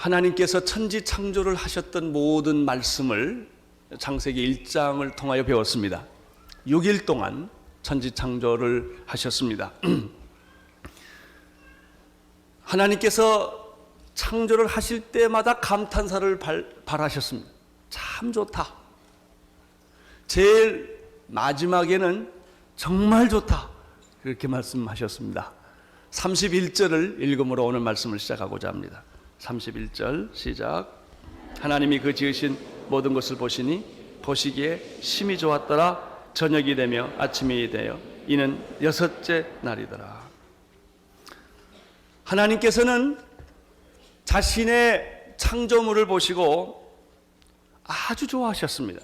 하나님께서 천지 창조를 하셨던 모든 말씀을 창세기 1장을 통하여 배웠습니다. 6일 동안 천지 창조를 하셨습니다. 하나님께서 창조를 하실 때마다 감탄사를 발하셨습니다. 참 좋다. 제일 마지막에는 정말 좋다. 그렇게 말씀하셨습니다. 31절을 읽음으로 오늘 말씀을 시작하고자 합니다. 31절 시작. 하나님이 그 지으신 모든 것을 보시니 보시기에 심히 좋았더라. 저녁이 되며 아침이 되어 이는 여섯째 날이더라. 하나님께서는 자신의 창조물을 보시고 아주 좋아하셨습니다.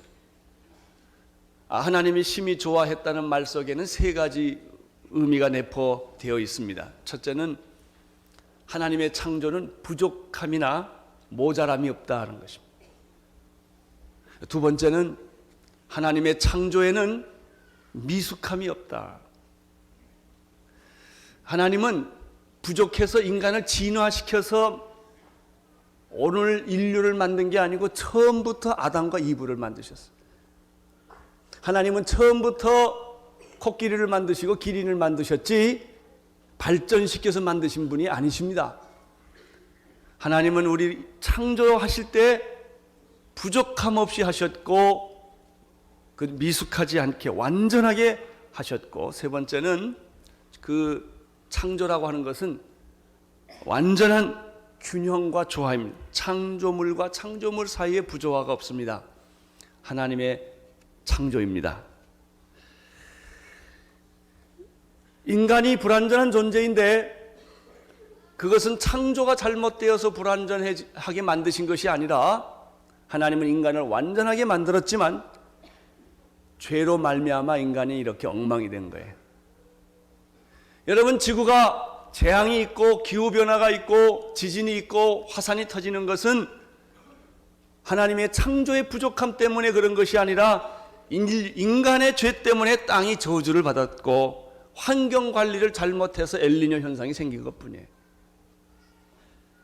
하나님이 심히 좋아했다는 말 속에는 세 가지 의미가 내포되어 있습니다. 첫째는 하나님의 창조는 부족함이나 모자람이 없다는 것입니다. 두 번째는 하나님의 창조에는 미숙함이 없다. 하나님은 부족해서 인간을 진화시켜서 오늘 인류를 만든 게 아니고 처음부터 아담과 이브를 만드셨어요. 하나님은 처음부터 코끼리를 만드시고 기린을 만드셨지 발전시켜서 만드신 분이 아니십니다. 하나님은 우리 창조하실 때 부족함 없이 하셨고 그 미숙하지 않게 완전하게 하셨고, 세 번째는 그 창조라고 하는 것은 완전한 균형과 조화입니다. 창조물과 창조물 사이에 부조화가 없습니다. 하나님의 창조입니다. 인간이 불완전한 존재인데 그것은 창조가 잘못되어서 불완전하게 만드신 것이 아니라 하나님은 인간을 완전하게 만들었지만 죄로 말미암아 인간이 이렇게 엉망이 된 거예요. 여러분, 지구가 재앙이 있고 기후변화가 있고 지진이 있고 화산이 터지는 것은 하나님의 창조의 부족함 때문에 그런 것이 아니라 인간의 죄 때문에 땅이 저주를 받았고 환경관리를 잘못해서 엘니뇨 현상이 생긴 것뿐이에요.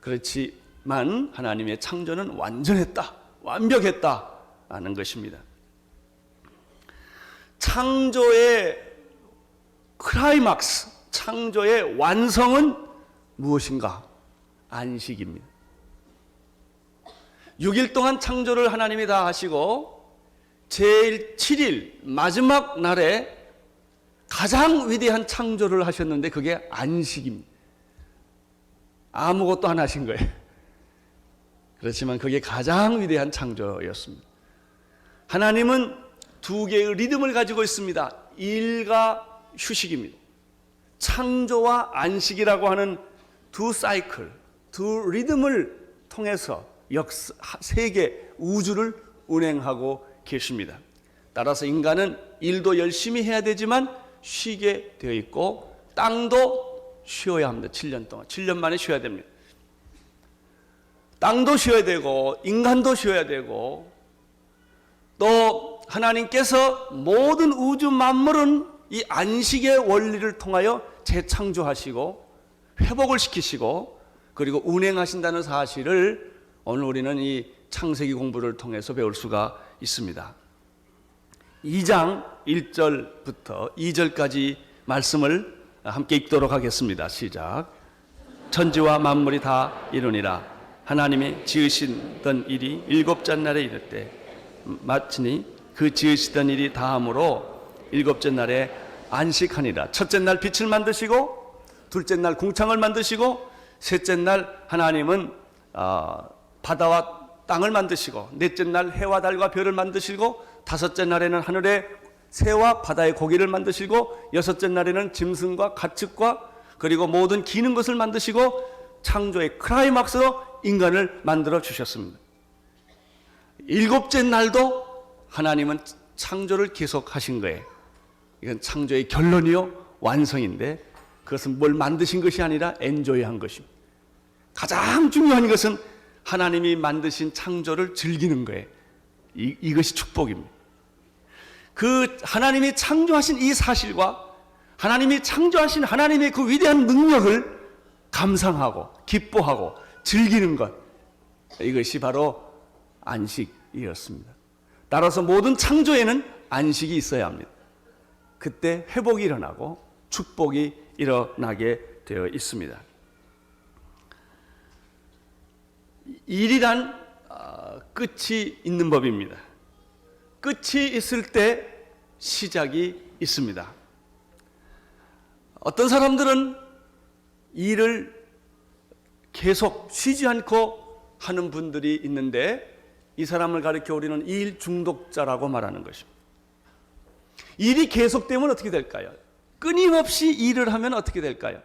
그렇지만 하나님의 창조는 완전했다, 완벽했다 하는 것입니다. 창조의 클라이막스, 창조의 완성은 무엇인가? 안식입니다. 6일 동안 창조를 하나님이 다 하시고 제일 7일 마지막 날에 가장 위대한 창조를 하셨는데 그게 안식입니다. 아무것도 안 하신 거예요. 그렇지만 그게 가장 위대한 창조였습니다. 하나님은 두 개의 리듬을 가지고 있습니다. 일과 휴식입니다. 창조와 안식이라고 하는 두 사이클, 두 리듬을 통해서 세계 우주를 운행하고 계십니다. 따라서 인간은 일도 열심히 해야 되지만 쉬게 되어 있고 땅도 쉬어야 합니다. 7년 동안. 7년 만에 쉬어야 됩니다. 땅도 쉬어야 되고 인간도 쉬어야 되고 또 하나님께서 모든 우주 만물은 이 안식의 원리를 통하여 재창조하시고 회복을 시키시고 그리고 운행하신다는 사실을 오늘 우리는 이 창세기 공부를 통해서 배울 수가 있습니다. 2장 1절부터 2절까지 말씀을 함께 읽도록 하겠습니다. 시작. 천지와 만물이 다 이루니라. 하나님이 지으시던 일이 일곱째 날에 이를 때 마치니 그 지으시던 일이 다함으로 일곱째 날에 안식하니라. 첫째 날 빛을 만드시고 둘째 날 궁창을 만드시고 셋째 날 하나님은 바다와 땅을 만드시고 넷째 날 해와 달과 별을 만드시고 다섯째 날에는 하늘의 새와 바다의 고기를 만드시고 여섯째 날에는 짐승과 가축과 그리고 모든 기는 것을 만드시고 창조의 클라이막스로 인간을 만들어 주셨습니다. 일곱째 날도 하나님은 창조를 계속하신 거예요. 이건 창조의 결론이요 완성인데 그것은 뭘 만드신 것이 아니라 엔조이한 것입니다. 가장 중요한 것은 하나님이 만드신 창조를 즐기는 거예요. 이것이 축복입니다. 그 하나님이 창조하신 이 사실과 하나님이 창조하신 하나님의 그 위대한 능력을 감상하고 기뻐하고 즐기는 것, 이것이 바로 안식이었습니다. 따라서 모든 창조에는 안식이 있어야 합니다. 그때 회복이 일어나고 축복이 일어나게 되어 있습니다. 일이란 끝이 있는 법입니다. 끝이 있을 때 시작이 있습니다. 어떤 사람들은 일을 계속 쉬지 않고 하는 분들이 있는데 이 사람을 가리켜 우리는 일 중독자라고 말하는 것입니다. 일이 계속되면 어떻게 될까요? 끊임없이 일을 하면 어떻게 될까요?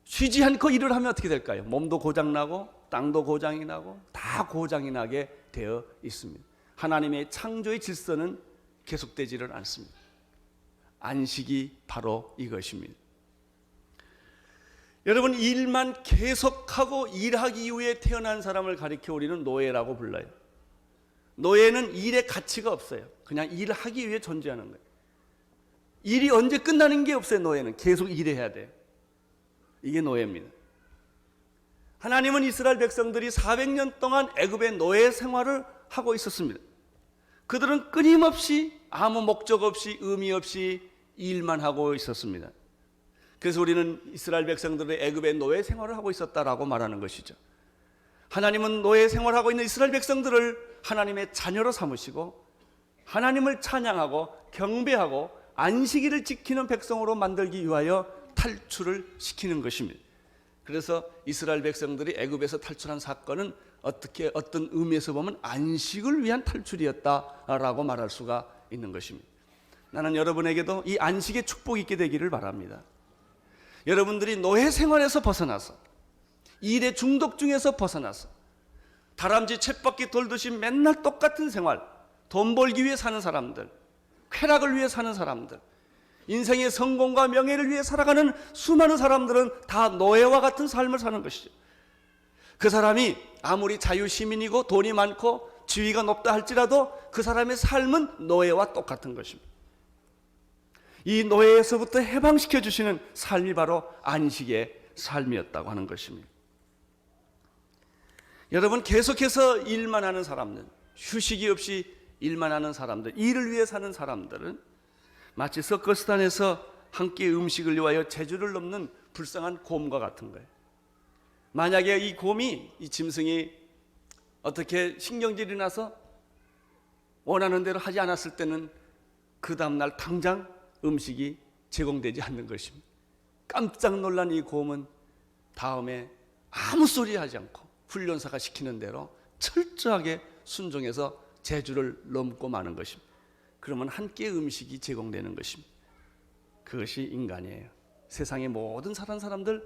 쉬지 않고 일을 하면 어떻게 될까요? 몸도 고장나고 땅도 고장이 나고 다 고장이 나게 되어 있습니다. 하나님의 창조의 질서는 계속되지를 않습니다. 안식이 바로 이것입니다. 여러분, 일만 계속하고 일하기 이후에 태어난 사람을 가리켜 우리는 노예라고 불러요. 노예는 일의 가치가 없어요. 그냥 일하기 위해 존재하는 거예요. 일이 언제 끝나는 게 없어요. 노예는 계속 일해야 돼요. 이게 노예입니다. 하나님은 이스라엘 백성들이 400년 동안 애굽의 노예 생활을 하고 있었습니다. 그들은 끊임없이 아무 목적 없이 의미 없이 일만 하고 있었습니다. 그래서 우리는 이스라엘 백성들의 애굽의 노예 생활을 하고 있었다라고 말하는 것이죠. 하나님은 노예 생활하고 있는 이스라엘 백성들을 하나님의 자녀로 삼으시고 하나님을 찬양하고 경배하고 안식일을 지키는 백성으로 만들기 위하여 탈출을 시키는 것입니다. 그래서 이스라엘 백성들이 애굽에서 탈출한 사건은 어떤 의미에서 보면 안식을 위한 탈출이었다라고 말할 수가 있는 것입니다. 나는 여러분에게도 이 안식의 축복이 있게 되기를 바랍니다. 여러분들이 노예 생활에서 벗어나서 일의 중독 중에서 벗어나서 다람쥐 쳇바퀴 돌듯이 맨날 똑같은 생활, 돈 벌기 위해 사는 사람들, 쾌락을 위해 사는 사람들, 인생의 성공과 명예를 위해 살아가는 수많은 사람들은 다 노예와 같은 삶을 사는 것이죠. 그 사람이 아무리 자유시민이고 돈이 많고 지위가 높다 할지라도 그 사람의 삶은 노예와 똑같은 것입니다. 이 노예에서부터 해방시켜 주시는 삶이 바로 안식의 삶이었다고 하는 것입니다. 여러분, 계속해서 일만 하는 사람들, 휴식이 없이 일만 하는 사람들, 일을 위해 사는 사람들은 마치 서커스단에서 한 끼 음식을 위하여 제주를 넘는 불쌍한 곰과 같은 거예요. 만약에 이 곰이, 이 짐승이 어떻게 신경질이 나서 원하는 대로 하지 않았을 때는 그 다음날 당장 음식이 제공되지 않는 것입니다. 깜짝 놀란 이 곰은 다음에 아무 소리 하지 않고 훈련사가 시키는 대로 철저하게 순종해서 제주를 넘고 마는 것입니다. 그러면 한 끼의 음식이 제공되는 것입니다. 그것이 인간이에요. 세상의 모든 사는 사람들,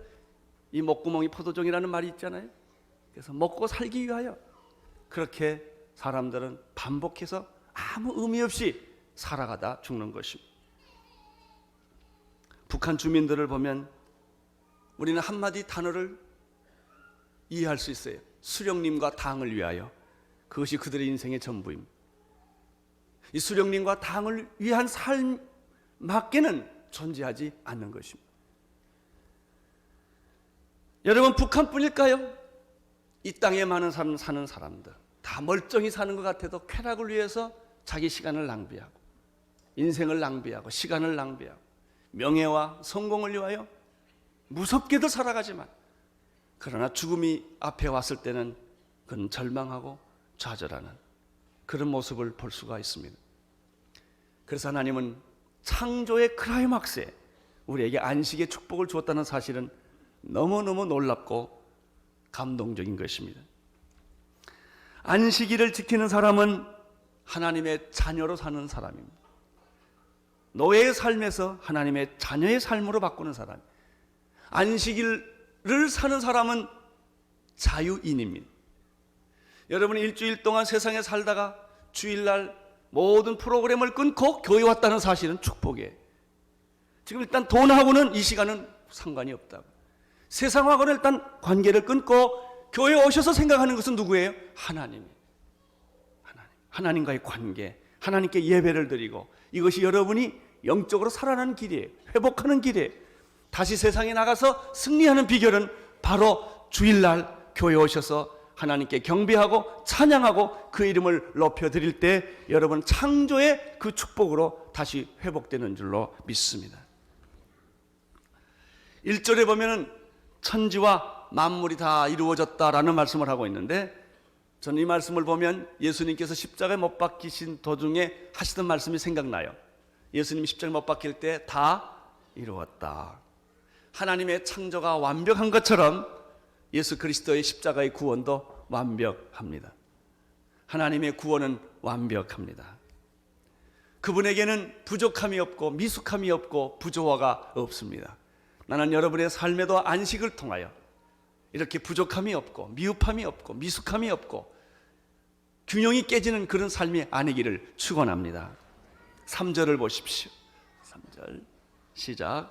이 목구멍이 포도종이라는 말이 있잖아요. 그래서 먹고 살기 위하여 그렇게 사람들은 반복해서 아무 의미 없이 살아가다 죽는 것입니다. 북한 주민들을 보면 우리는 한마디 단어를 이해할 수 있어요. 수령님과 당을 위하여. 그것이 그들의 인생의 전부입니다. 이 수령님과 당을 위한 삶밖에는 존재하지 않는 것입니다. 여러분, 북한뿐일까요? 이 땅에 많은 사람 사는 사람들 다 멀쩡히 사는 것 같아도 쾌락을 위해서 자기 시간을 낭비하고 인생을 낭비하고 시간을 낭비하고 명예와 성공을 위하여 무섭게도 살아가지만 그러나 죽음이 앞에 왔을 때는 그는 절망하고 좌절하는 그런 모습을 볼 수가 있습니다. 그래서 하나님은 창조의 클라이막스에 우리에게 안식의 축복을 주었다는 사실은 너무너무 놀랍고 감동적인 것입니다. 안식일을 지키는 사람은 하나님의 자녀로 사는 사람입니다. 노예의 삶에서 하나님의 자녀의 삶으로 바꾸는 사람. 안식일을 사는 사람은 자유인입니다. 여러분이 일주일 동안 세상에 살다가 주일날 모든 프로그램을 끊고 교회 왔다는 사실은 축복이에요. 지금 일단 돈하고는 이 시간은 상관이 없다고. 세상하고는 일단 관계를 끊고 교회에 오셔서 생각하는 것은 누구예요? 하나님이에요. 하나님과의 관계, 하나님께 예배를 드리고 이것이 여러분이 영적으로 살아나는 길이에요. 회복하는 길이에요. 다시 세상에 나가서 승리하는 비결은 바로 주일날 교회 오셔서 하나님께 경배하고 찬양하고 그 이름을 높여드릴 때 여러분 창조의 그 축복으로 다시 회복되는 줄로 믿습니다. 1절에 보면은 천지와 만물이 다 이루어졌다라는 말씀을 하고 있는데, 저는 이 말씀을 보면 예수님께서 십자가에 못 박히신 도중에 하시던 말씀이 생각나요. 예수님이 십자가에 못 박힐 때 다 이루었다. 하나님의 창조가 완벽한 것처럼 예수 그리스도의 십자가의 구원도 완벽합니다. 하나님의 구원은 완벽합니다. 그분에게는 부족함이 없고 미숙함이 없고 부조화가 없습니다. 나는 여러분의 삶에도 안식을 통하여 이렇게 부족함이 없고 미흡함이 없고 미숙함이 없고 균형이 깨지는 그런 삶이 아니기를 축원합니다. 3절을 보십시오. 3절 시작.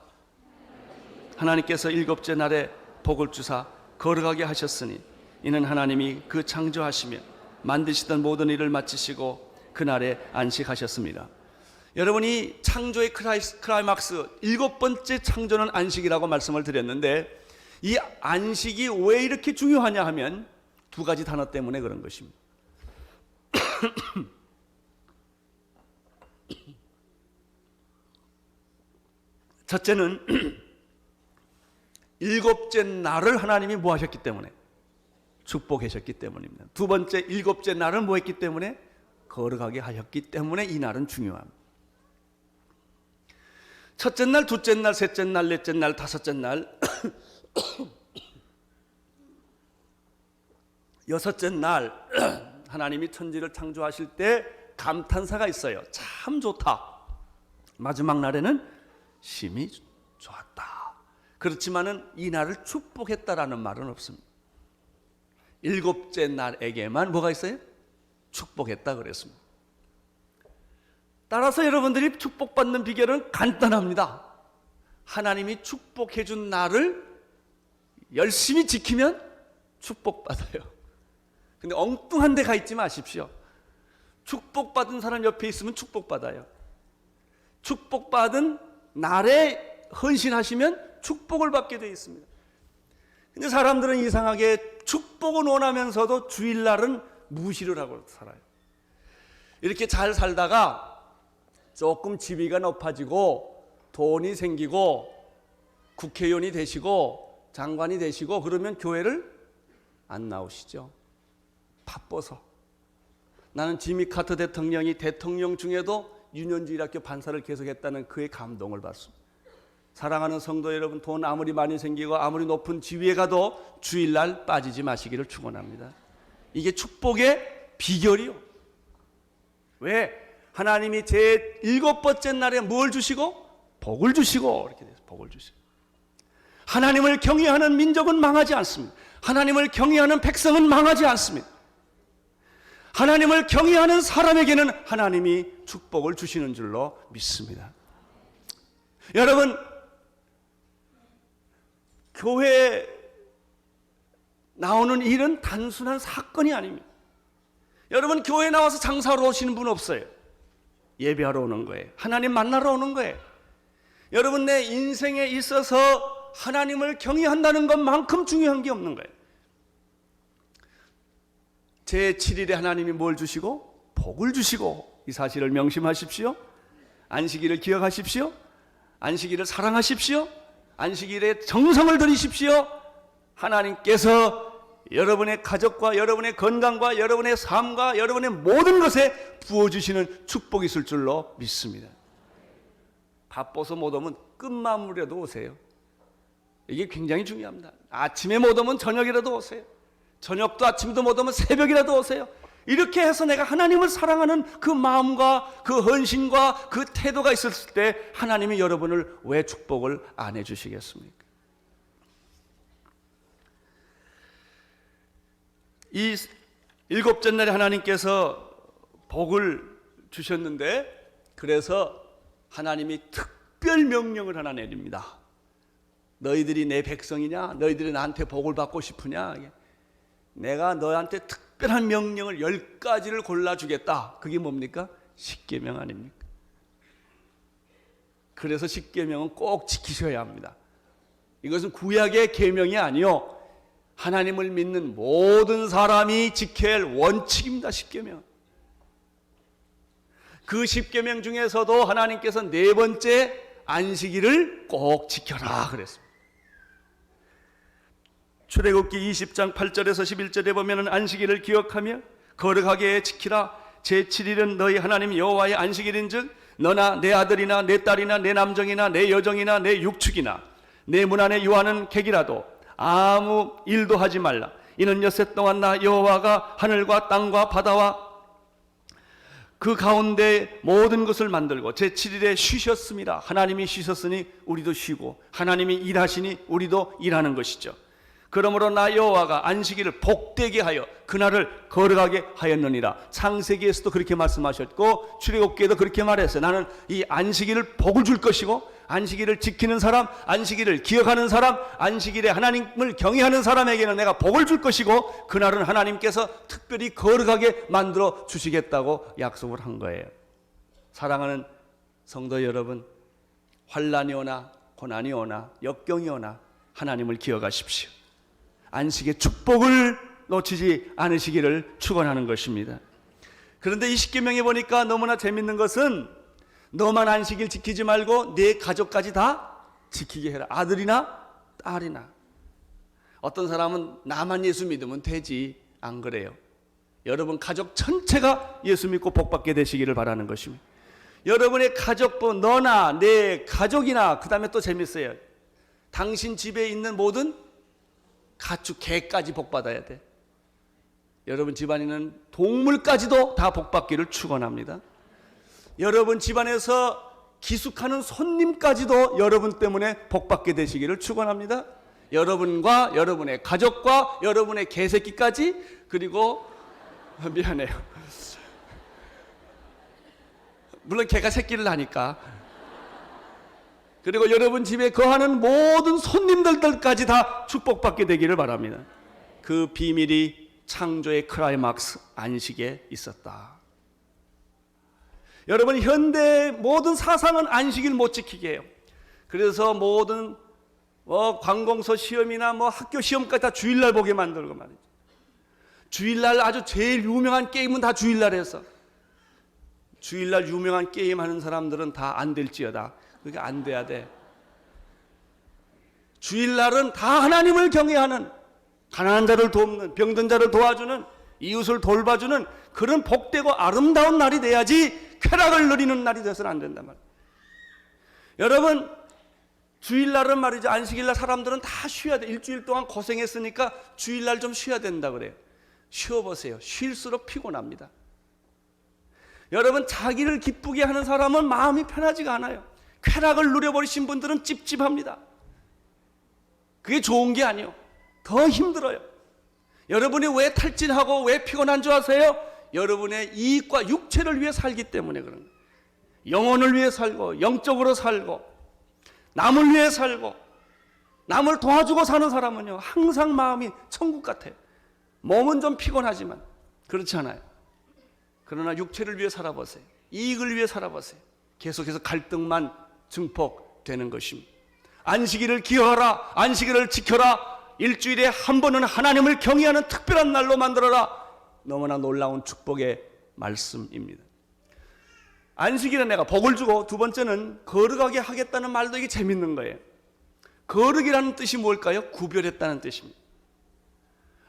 하나님께서 일곱째 날에 복을 주사 거룩하게 하셨으니 이는 하나님이 그 창조하시며 만드시던 모든 일을 마치시고 그날에 안식하셨습니다. 여러분이 창조의 클라이막스 7번째 창조는 안식이라고 말씀을 드렸는데, 이 안식이 왜 이렇게 중요하냐 하면 두 가지 단어 때문에 그런 것입니다. 첫째는 일곱째 날을 하나님이 뭐 하셨기 때문에? 축복하셨기 때문입니다. 두 번째, 일곱째 날은 뭐 했기 때문에? 거룩하게 하셨기 때문에 이 날은 중요합니다. 첫째 날, 둘째 날, 셋째 날, 넷째 날, 다섯째 날, 여섯째 날 하나님이 천지를 창조하실 때 감탄사가 있어요. 참 좋다. 마지막 날에는 심히 좋았다. 그렇지만은 이 날을 축복했다라는 말은 없습니다. 일곱째 날에게만 뭐가 있어요? 축복했다 그랬습니다. 따라서 여러분들이 축복받는 비결은 간단합니다. 하나님이 축복해 준 날을 열심히 지키면 축복받아요. 근데 엉뚱한 데 가 있지 마십시오. 축복받은 사람 옆에 있으면 축복받아요. 축복받은 날에 헌신하시면 축복을 받게 되어 있습니다. 근데 사람들은 이상하게 축복은 원하면서도 주일날은 무시를 하고 살아요. 이렇게 잘 살다가 조금 지위가 높아지고 돈이 생기고 국회의원이 되시고 장관이 되시고 그러면 교회를 안 나오시죠. 바빠서. 나는 지미 카터 대통령이 대통령 중에도 유년주일학교 반사를 계속했다는 그의 감동을 받습니다. 사랑하는 성도 여러분, 돈 아무리 많이 생기고 아무리 높은 지위에 가도 주일날 빠지지 마시기를 축원합니다. 이게 축복의 비결이요. 왜? 하나님이 제 7번째 날에 뭘 주시고? 복을 주시고 이렇게 돼서 복을 주시고. 하나님을 경외하는 민족은 망하지 않습니다. 하나님을 경외하는 백성은 망하지 않습니다. 하나님을 경외하는 사람에게는 하나님이 축복을 주시는 줄로 믿습니다. 여러분, 교회에 나오는 일은 단순한 사건이 아닙니다. 여러분, 교회에 나와서 장사하러 오시는 분 없어요. 예배하러 오는 거예요. 하나님 만나러 오는 거예요. 여러분, 내 인생에 있어서 하나님을 경외한다는 것만큼 중요한 게 없는 거예요. 제7일에 하나님이 뭘 주시고? 복을 주시고. 이 사실을 명심하십시오. 안식일을 기억하십시오. 안식일을 사랑하십시오. 안식일에 정성을 들이십시오. 하나님께서 여러분의 가족과 여러분의 건강과 여러분의 삶과 여러분의 모든 것에 부어주시는 축복이 있을 줄로 믿습니다. 바빠서 못 오면 끝마무리라도 오세요. 이게 굉장히 중요합니다. 아침에 못 오면 저녁이라도 오세요. 저녁도 아침도 못 오면 새벽이라도 오세요. 이렇게 해서 내가 하나님을 사랑하는 그 마음과 그 헌신과 그 태도가 있었을 때 하나님이 여러분을 왜 축복을 안 해주시겠습니까? 이 7째 날에 하나님께서 복을 주셨는데, 그래서 하나님이 특별 명령을 하나 내립니다. 너희들이 내 백성이냐? 너희들이 나한테 복을 받고 싶으냐? 내가 너한테 특별한 명령을 10가지를 골라주겠다. 그게 뭡니까? 십계명 아닙니까? 그래서 십계명은 꼭 지키셔야 합니다. 이것은 구약의 계명이 아니요, 하나님을 믿는 모든 사람이 지켜야 할 원칙입니다. 십계명. 그 십계명 중에서도 하나님께서 네 번째 안식일을 꼭 지켜라 그랬습니다. 출애굽기 20장 8절에서 11절에 보면 안식일을 기억하며 거룩하게 지키라. 제7일은 너희 하나님 여호와의 안식일인즉 너나 내 아들이나 내 딸이나 내 남정이나 내 여정이나 내 육축이나 내 문 안에 유하는 객이라도 아무 일도 하지 말라. 이는 엿새 동안 나 여호와가 하늘과 땅과 바다와 그 가운데 모든 것을 만들고 제7일에 쉬셨습니다. 하나님이 쉬셨으니 우리도 쉬고 하나님이 일하시니 우리도 일하는 것이죠. 그러므로 나 여호와가 안식일을 복되게 하여 그날을 거룩하게 하였느니라. 창세기에서도 그렇게 말씀하셨고 출애굽기에도 그렇게 말했어요. 나는 이 안식일을 복을 줄 것이고 안식일을 지키는 사람, 안식일을 기억하는 사람, 안식일에 하나님을 경외하는 사람에게는 내가 복을 줄 것이고 그날은 하나님께서 특별히 거룩하게 만들어 주시겠다고 약속을 한 거예요. 사랑하는 성도 여러분, 환난이 오나 고난이 오나 역경이 오나 하나님을 기억하십시오. 안식의 축복을 놓치지 않으시기를 축원하는 것입니다. 그런데 이 십계명에 보니까 너무나 재밌는 것은 너만 안식일 지키지 말고 네 가족까지 다 지키게 해라. 아들이나 딸이나. 어떤 사람은 나만 예수 믿으면 되지. 안 그래요. 여러분 가족 전체가 예수 믿고 복받게 되시기를 바라는 것입니다. 여러분의 가족부, 너나 내 가족이나, 그 다음에 또 재밌어요. 당신 집에 있는 모든 가축, 개까지 복받아야 돼. 여러분 집안에는 동물까지도 다 복받기를 축원합니다. 여러분 집안에서 기숙하는 손님까지도 여러분 때문에 복받게 되시기를 축원합니다. 여러분과 여러분의 가족과 여러분의 개새끼까지, 그리고 미안해요. 물론 개가 새끼를 낳으니까. 그리고 여러분 집에 거하는 모든 손님들까지 다 축복받게 되기를 바랍니다. 그 비밀이 창조의 클라이막스 안식에 있었다. 여러분 현대 모든 사상은 안식일 못 지키게 해요. 그래서 모든 관공서 시험이나 학교 시험까지 다 주일날 보게 만들고 말이죠. 주일날 아주 제일 유명한 게임은 다 주일날 해서, 주일날 유명한 게임 하는 사람들은 다 안 될지어다. 그게 안 돼야 돼. 주일날은 다 하나님을 경외하는, 가난한 자를 돕는, 병든 자를 도와주는, 이웃을 돌봐주는 그런 복되고 아름다운 날이 돼야지 쾌락을 누리는 날이 돼서는 안 된단 말이에요. 여러분 주일날은 말이죠, 안식일날 사람들은 다 쉬어야 돼. 일주일 동안 고생했으니까 주일날 좀 쉬어야 된다 그래요. 쉬어보세요. 쉴수록 피곤합니다. 여러분 자기를 기쁘게 하는 사람은 마음이 편하지가 않아요. 쾌락을 누려버리신 분들은 찝찝합니다. 그게 좋은 게 아니에요. 더 힘들어요. 여러분이 왜 탈진하고 왜 피곤한 줄 아세요? 여러분의 이익과 육체를 위해 살기 때문에 그런 거예요. 영혼을 위해 살고 영적으로 살고 남을 위해 살고 남을 도와주고 사는 사람은요 항상 마음이 천국 같아요. 몸은 좀 피곤하지만 그렇지 않아요. 그러나 육체를 위해 살아보세요. 이익을 위해 살아보세요. 계속해서 갈등만 증폭되는 것입니다. 안식일을 기억하라. 안식일을 지켜라. 일주일에 한 번은 하나님을 경외하는 특별한 날로 만들어라. 너무나 놀라운 축복의 말씀입니다. 안식일에 내가 복을 주고, 두 번째는 거룩하게 하겠다는 말도 이게 재밌는 거예요. 거룩이라는 뜻이 뭘까요? 구별했다는 뜻입니다.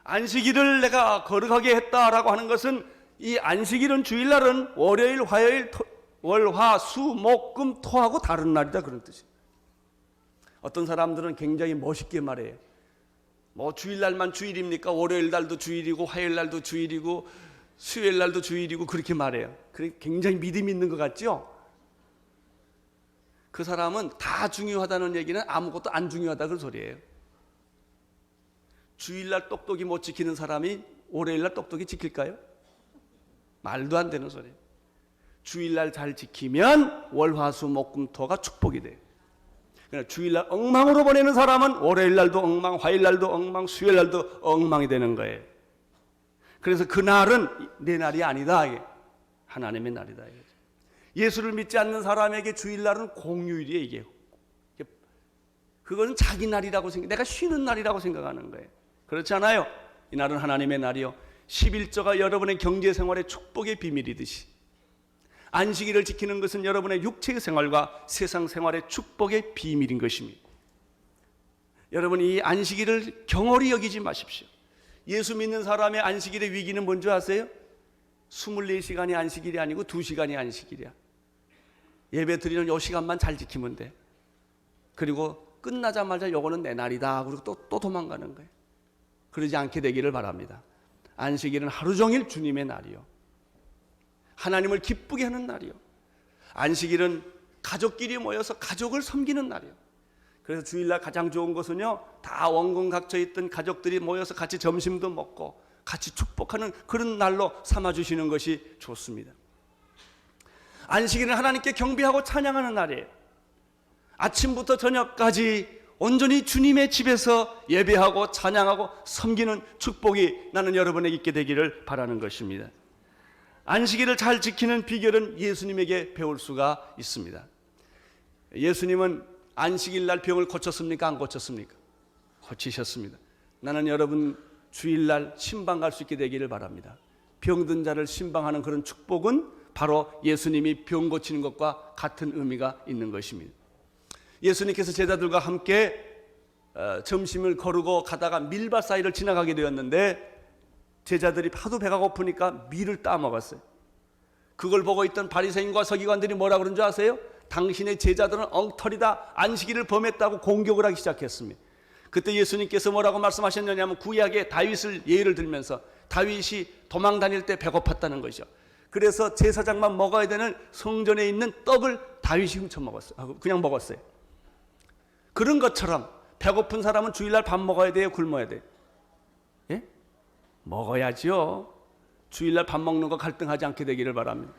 안식일을 내가 거룩하게 했다라고 하는 것은, 이 안식일은 주일날은 월요일, 화요일, 월, 화, 수, 목, 금, 토하고 다른 날이다 그런 뜻이에요. 어떤 사람들은 굉장히 멋있게 말해요. 주일날만 주일입니까? 월요일 날도 주일이고 화요일 날도 주일이고 수요일 날도 주일이고 그렇게 말해요. 굉장히 믿음이 있는 것 같죠? 그 사람은 다 중요하다는 얘기는 아무것도 안 중요하다 그 소리예요. 주일날 똑똑히 못 지키는 사람이 월요일날 똑똑히 지킬까요? 말도 안 되는 소리예요. 주일날 잘 지키면 월, 화, 수, 목, 금, 토가 축복이 돼요. 그러나 주일날 엉망으로 보내는 사람은 월요일날도 엉망, 화요일날도 엉망, 수요일날도 엉망이 되는 거예요. 그래서 그날은 내 날이 아니다. 이게 하나님의 날이다. 예수를 믿지 않는 사람에게 주일날은 공휴일이에요. 이게 그것은 자기 날이라고 생각, 내가 쉬는 날이라고 생각하는 거예요. 그렇지 않아요? 이날은 하나님의 날이요, 11조가 여러분의 경제생활의 축복의 비밀이듯이 안식일을 지키는 것은 여러분의 육체의 생활과 세상 생활의 축복의 비밀인 것입니다. 여러분, 이 안식일을 경홀히 여기지 마십시오. 예수 믿는 사람의 안식일의 위기는 뭔지 아세요? 24시간이 안식일이 아니고 2시간이 안식일이야. 예배 드리는 요 시간만 잘 지키면 돼. 그리고 끝나자마자 요거는 내 날이다 그리고 또 도망가는 거예요. 그러지 않게 되기를 바랍니다. 안식일은 하루 종일 주님의 날이요, 하나님을 기쁘게 하는 날이요, 안식일은 가족끼리 모여서 가족을 섬기는 날이요. 그래서 주일날 가장 좋은 것은요, 다 원군 각처에 있던 가족들이 모여서 같이 점심도 먹고 같이 축복하는 그런 날로 삼아주시는 것이 좋습니다. 안식일은 하나님께 경배하고 찬양하는 날이에요. 아침부터 저녁까지 온전히 주님의 집에서 예배하고 찬양하고 섬기는 축복이 나는 여러분에게 있게 되기를 바라는 것입니다. 안식일을 잘 지키는 비결은 예수님에게 배울 수가 있습니다. 예수님은 안식일 날 병을 고쳤습니까? 안 고쳤습니까? 고치셨습니다. 나는 여러분 주일날 신방 갈 수 있게 되기를 바랍니다. 병든 자를 신방하는 그런 축복은 바로 예수님이 병 고치는 것과 같은 의미가 있는 것입니다. 예수님께서 제자들과 함께 점심을 거르고 가다가 밀밭 사이를 지나가게 되었는데 제자들이 하도 배가 고프니까 밀을 따먹었어요. 그걸 보고 있던 바리새인과 서기관들이 뭐라 그런 줄 아세요? 당신의 제자들은 엉터리다, 안식일을 범했다고 공격을 하기 시작했습니다. 그때 예수님께서 뭐라고 말씀하셨느냐면 구약의 다윗을 예를 들면서 다윗이 도망 다닐 때 배고팠다는 것이죠. 그래서 제사장만 먹어야 되는 성전에 있는 떡을 다윗이 훔쳐 먹었어요. 그냥 먹었어요. 그런 것처럼 배고픈 사람은 주일날 밥 먹어야 돼요? 굶어야 돼요? 예? 먹어야죠. 주일날 밥 먹는 거 갈등하지 않게 되기를 바랍니다.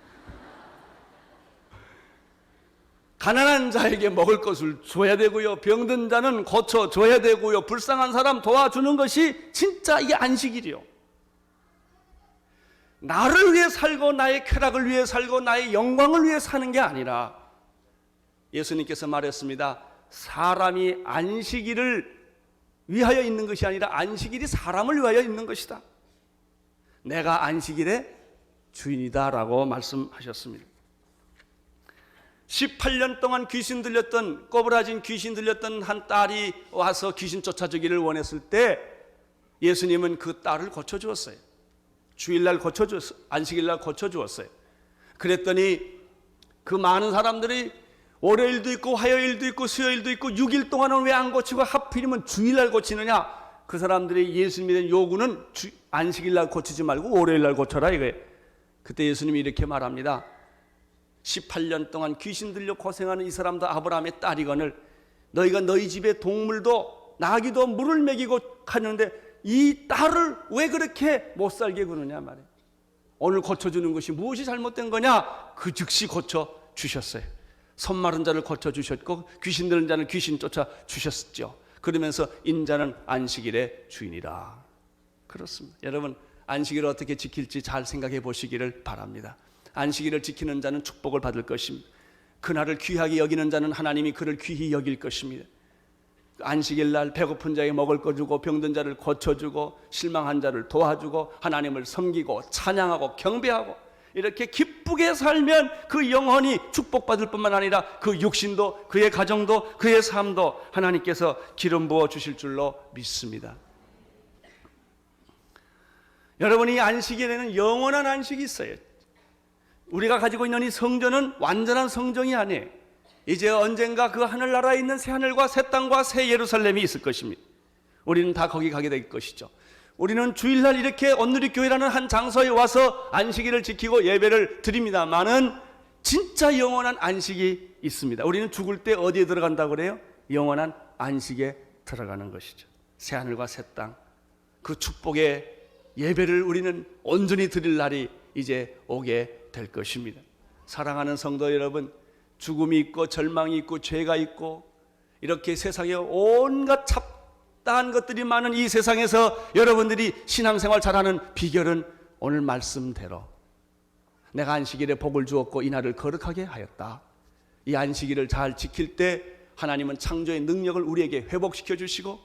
가난한 자에게 먹을 것을 줘야 되고요, 병든 자는 고쳐줘야 되고요, 불쌍한 사람 도와주는 것이 진짜 이게 안식일이요. 나를 위해 살고 나의 쾌락을 위해 살고 나의 영광을 위해 사는 게 아니라 예수님께서 말했습니다. 사람이 안식일을 위하여 있는 것이 아니라 안식일이 사람을 위하여 있는 것이다. 내가 안식일의 주인이다라고 말씀하셨습니다. 18년 동안 귀신 들렸던, 꼬부라진 귀신 들렸던 한 딸이 와서 귀신 쫓아주기를 원했을 때 예수님은 그 딸을 고쳐주었어요. 주일날 고쳐주었어요. 안식일날 고쳐주었어요. 그랬더니 그 많은 사람들이 월요일도 있고 화요일도 있고 수요일도 있고 6일 동안은 왜 안 고치고 하필이면 주일날 고치느냐? 그 사람들이 예수님에 대한 요구는 안식일날 고치지 말고 월요일날 고쳐라 이거예요. 그때 예수님이 이렇게 말합니다. 18년 동안 귀신 들려 고생하는 이 사람도 아브라함의 딸이거늘 너희가 너희 집에 동물도 나귀도 물을 먹이고 하는데 이 딸을 왜 그렇게 못 살게 구느냐 말이에요. 오늘 고쳐주는 것이 무엇이 잘못된 거냐? 그 즉시 고쳐주셨어요. 손 마른 자를 고쳐주셨고 귀신 들은 자는 귀신 쫓아주셨죠. 그러면서 인자는 안식일의 주인이라. 그렇습니다. 여러분, 안식일을 어떻게 지킬지 잘 생각해 보시기를 바랍니다. 안식일을 지키는 자는 축복을 받을 것입니다. 그날을 귀하게 여기는 자는 하나님이 그를 귀히 여길 것입니다. 안식일 날 배고픈 자에게 먹을 거 주고 병든 자를 고쳐주고 실망한 자를 도와주고 하나님을 섬기고 찬양하고 경배하고 이렇게 기쁘게 살면 그 영혼이 축복받을 뿐만 아니라 그 육신도 그의 가정도 그의 삶도 하나님께서 기름 부어 주실 줄로 믿습니다. 여러분, 이 안식일에는 영원한 안식이 있어요. 우리가 가지고 있는 이 성전은 완전한 성전이 아니에요. 이제 언젠가 그 하늘나라에 있는 새 하늘과 새 땅과 새 예루살렘이 있을 것입니다. 우리는 다 거기 가게 될 것이죠. 우리는 주일날 이렇게 온누리교회라는 한 장소에 와서 안식일을 지키고 예배를 드립니다만은 진짜 영원한 안식이 있습니다. 우리는 죽을 때 어디에 들어간다고 그래요? 영원한 안식에 들어가는 것이죠. 새 하늘과 새 땅, 그 축복의 예배를 우리는 온전히 드릴 날이 이제 오게 될 것입니다. 사랑하는 성도 여러분, 죽음이 있고 절망이 있고 죄가 있고 이렇게 세상에 온갖 잡다한 것들이 많은 이 세상에서 여러분들이 신앙생활 잘하는 비결은 오늘 말씀대로 내가 안식일에 복을 주었고 이날을 거룩하게 하였다. 이 안식일을 잘 지킬 때 하나님은 창조의 능력을 우리에게 회복시켜 주시고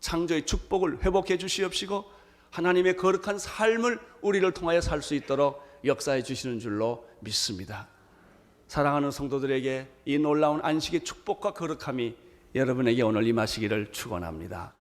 창조의 축복을 회복해 주시옵시고 하나님의 거룩한 삶을 우리를 통하여 살 수 있도록 역사해 주시는 줄로 믿습니다. 사랑하는 성도들에게 이 놀라운 안식의 축복과 거룩함이 여러분에게 오늘 임하시기를 축원합니다.